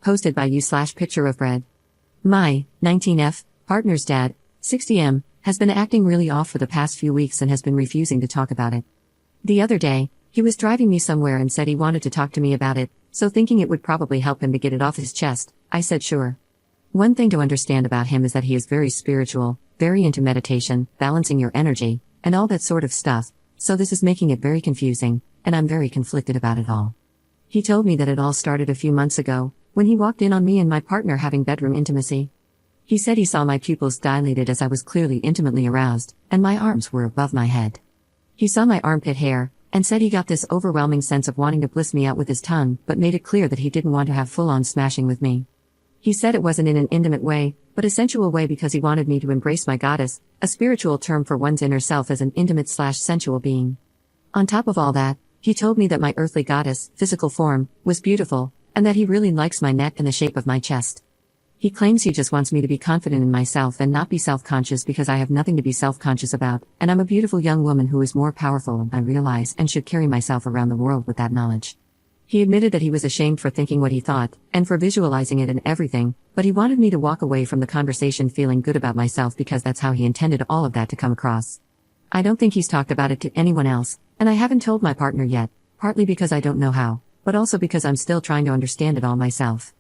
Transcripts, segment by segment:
posted by you/picture of bread. My 19F partner's dad, 60M, has been acting really off for the past few weeks and has been refusing to talk about it. The other day, he was driving me somewhere and said he wanted to talk to me about it, so thinking it would probably help him to get it off his chest, I said sure. One thing to understand about him is that he is very spiritual, very into meditation, balancing your energy, and all that sort of stuff, so this is making it very confusing, and I'm very conflicted about it all. He told me that it all started a few months ago, when he walked in on me and my partner having bedroom intimacy. He said he saw my pupils dilated as I was clearly intimately aroused, and my arms were above my head. He saw my armpit hair, and said he got this overwhelming sense of wanting to bliss me out with his tongue, but made it clear that he didn't want to have full-on smashing with me. He said it wasn't in an intimate way, but a sensual way because he wanted me to embrace my goddess, a spiritual term for one's inner self as an intimate/sensual being. On top of all that, he told me that my earthly goddess, physical form, was beautiful, and that he really likes my neck and the shape of my chest. He claims he just wants me to be confident in myself and not be self-conscious because I have nothing to be self-conscious about, and I'm a beautiful young woman who is more powerful than I realize and should carry myself around the world with that knowledge. He admitted that he was ashamed for thinking what he thought, and for visualizing it and everything, but he wanted me to walk away from the conversation feeling good about myself because that's how he intended all of that to come across. I don't think he's talked about it to anyone else, and I haven't told my partner yet, partly because I don't know how, but also because I'm still trying to understand it all myself.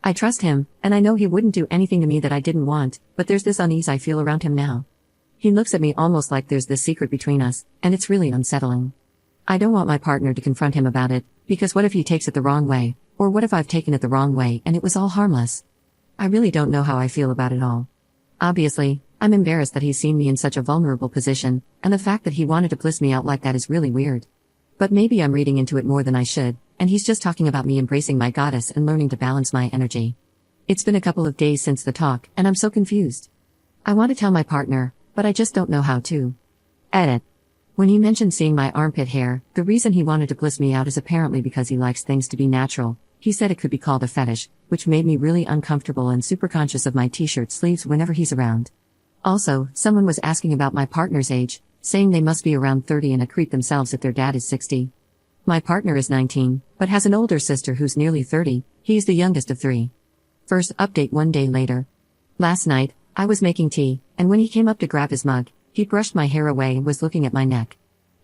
I trust him, and I know he wouldn't do anything to me that I didn't want, but there's this unease I feel around him now. He looks at me almost like there's this secret between us, and it's really unsettling. I don't want my partner to confront him about it, because what if he takes it the wrong way, or what if I've taken it the wrong way and it was all harmless? I really don't know how I feel about it all. Obviously, I'm embarrassed that he's seen me in such a vulnerable position, and the fact that he wanted to bliss me out like that is really weird. But maybe I'm reading into it more than I should, and he's just talking about me embracing my goddess and learning to balance my energy. It's been a couple of days since the talk, and I'm so confused. I want to tell my partner, but I just don't know how to. Edit. When he mentioned seeing my armpit hair, the reason he wanted to bliss me out is apparently because he likes things to be natural. He said it could be called a fetish, which made me really uncomfortable and super conscious of my t-shirt sleeves whenever he's around. Also, someone was asking about my partner's age, saying they must be around 30 and a creep themselves if their dad is 60. My partner is 19, but has an older sister who's nearly 30, he is the youngest of 3. First update 1 day later. Last night, I was making tea, and when he came up to grab his mug, he brushed my hair away and was looking at my neck.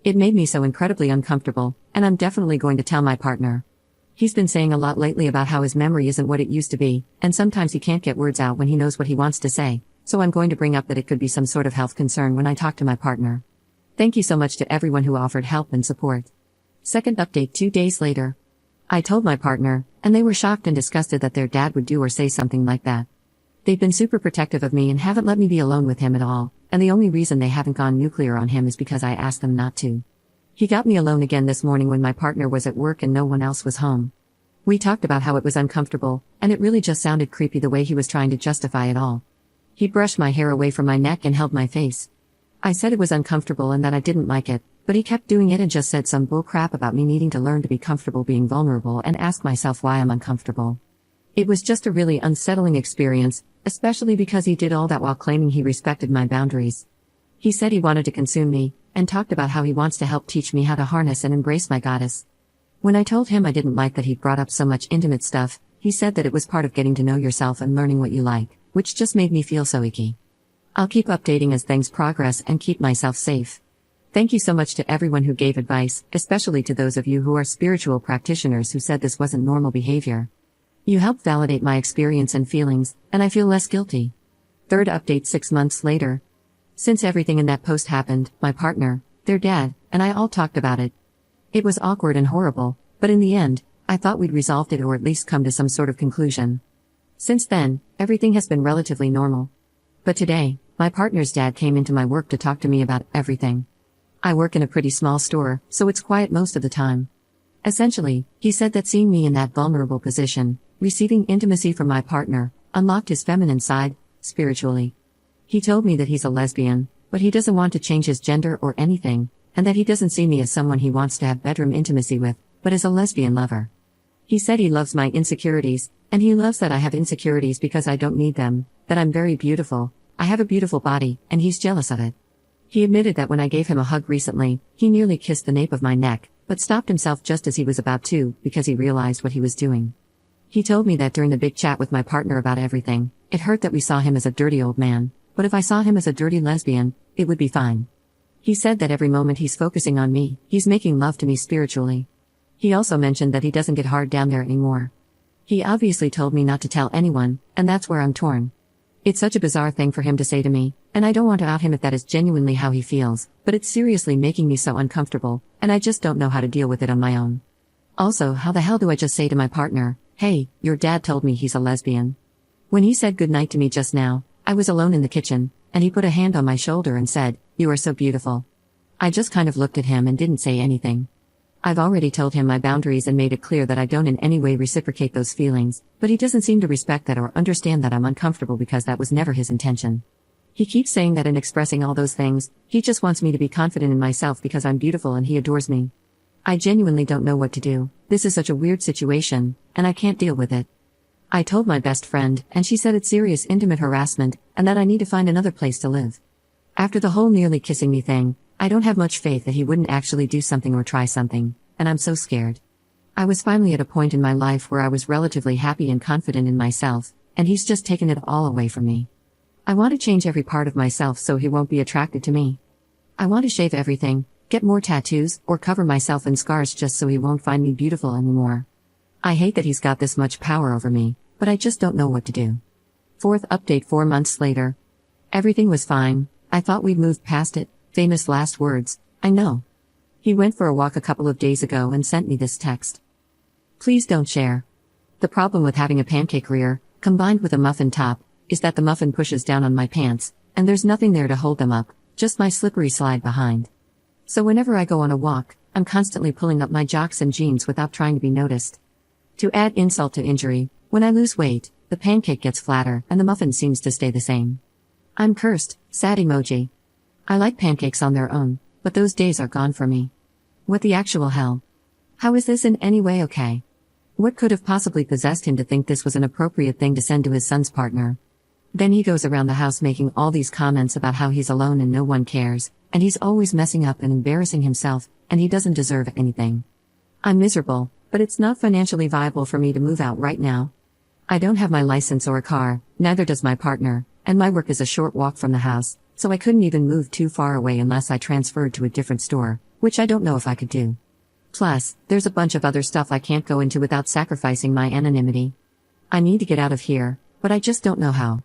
It made me so incredibly uncomfortable, and I'm definitely going to tell my partner. He's been saying a lot lately about how his memory isn't what it used to be, and sometimes he can't get words out when he knows what he wants to say, so I'm going to bring up that it could be some sort of health concern when I talk to my partner. Thank you so much to everyone who offered help and support. Second update 2 days later. I told my partner, and they were shocked and disgusted that their dad would do or say something like that. They've been super protective of me and haven't let me be alone with him at all, and the only reason they haven't gone nuclear on him is because I asked them not to. He got me alone again this morning when my partner was at work and no one else was home. We talked about how it was uncomfortable, and it really just sounded creepy the way he was trying to justify it all. He brushed my hair away from my neck and held my face. I said it was uncomfortable and that I didn't like it, but he kept doing it and just said some bull crap about me needing to learn to be comfortable being vulnerable and ask myself why I'm uncomfortable. It was just a really unsettling experience, especially because he did all that while claiming he respected my boundaries. He said he wanted to consume me, and talked about how he wants to help teach me how to harness and embrace my goddess. When I told him I didn't like that he'd brought up so much intimate stuff, he said that it was part of getting to know yourself and learning what you like, which just made me feel so icky. I'll keep updating as things progress and keep myself safe. Thank you so much to everyone who gave advice, especially to those of you who are spiritual practitioners who said this wasn't normal behavior. You helped validate my experience and feelings, and I feel less guilty. Third update 6 months later. Since everything in that post happened, my partner, their dad, and I all talked about it. It was awkward and horrible, but in the end, I thought we'd resolved it or at least come to some sort of conclusion. Since then, everything has been relatively normal. But today, my partner's dad came into my work to talk to me about everything. I work in a pretty small store, so it's quiet most of the time. Essentially, he said that seeing me in that vulnerable position, receiving intimacy from my partner, unlocked his feminine side, spiritually. He told me that he's a lesbian, but he doesn't want to change his gender or anything, and that he doesn't see me as someone he wants to have bedroom intimacy with, but as a lesbian lover. He said he loves my insecurities, and he loves that I have insecurities because I don't need them, that I'm very beautiful, I have a beautiful body, and he's jealous of it. He admitted that when I gave him a hug recently, he nearly kissed the nape of my neck, but stopped himself just as he was about to, because he realized what he was doing. He told me that during the big chat with my partner about everything, it hurt that we saw him as a dirty old man, but if I saw him as a dirty lesbian, it would be fine. He said that every moment he's focusing on me, he's making love to me spiritually. He also mentioned that he doesn't get hard down there anymore. He obviously told me not to tell anyone, and that's where I'm torn. It's such a bizarre thing for him to say to me, and I don't want to out him if that is genuinely how he feels, but it's seriously making me so uncomfortable, and I just don't know how to deal with it on my own. Also, how the hell do I just say to my partner, "Hey, your dad told me he's a lesbian"? When he said goodnight to me just now, I was alone in the kitchen, and he put a hand on my shoulder and said, "You are so beautiful." I just kind of looked at him and didn't say anything. I've already told him my boundaries and made it clear that I don't in any way reciprocate those feelings, but he doesn't seem to respect that or understand that I'm uncomfortable because that was never his intention. He keeps saying that in expressing all those things, he just wants me to be confident in myself because I'm beautiful and he adores me. I genuinely don't know what to do. This is such a weird situation, and I can't deal with it. I told my best friend, and she said it's serious intimate harassment, and that I need to find another place to live. After the whole nearly kissing me thing, I don't have much faith that he wouldn't actually do something or try something, and I'm so scared. I was finally at a point in my life where I was relatively happy and confident in myself, and he's just taken it all away from me. I want to change every part of myself so he won't be attracted to me. I want to shave everything, get more tattoos, or cover myself in scars just so he won't find me beautiful anymore. I hate that he's got this much power over me, but I just don't know what to do. Fourth update 4 months later. Everything was fine, I thought we'd moved past it, famous last words, I know. He went for a walk a couple of days ago and sent me this text. Please don't share. The problem with having a pancake rear, combined with a muffin top, is that the muffin pushes down on my pants, and there's nothing there to hold them up, just my slippery slide behind. So whenever I go on a walk, I'm constantly pulling up my jocks and jeans without trying to be noticed. To add insult to injury, when I lose weight, the pancake gets flatter and the muffin seems to stay the same. I'm cursed, sad emoji. I like pancakes on their own, but those days are gone for me. What the actual hell? How is this in any way okay? What could have possibly possessed him to think this was an appropriate thing to send to his son's partner? Then he goes around the house making all these comments about how he's alone and no one cares, and he's always messing up and embarrassing himself, and he doesn't deserve anything. I'm miserable, but it's not financially viable for me to move out right now. I don't have my license or a car, neither does my partner, and my work is a short walk from the house, so I couldn't even move too far away unless I transferred to a different store, which I don't know if I could do. Plus, there's a bunch of other stuff I can't go into without sacrificing my anonymity. I need to get out of here, but I just don't know how.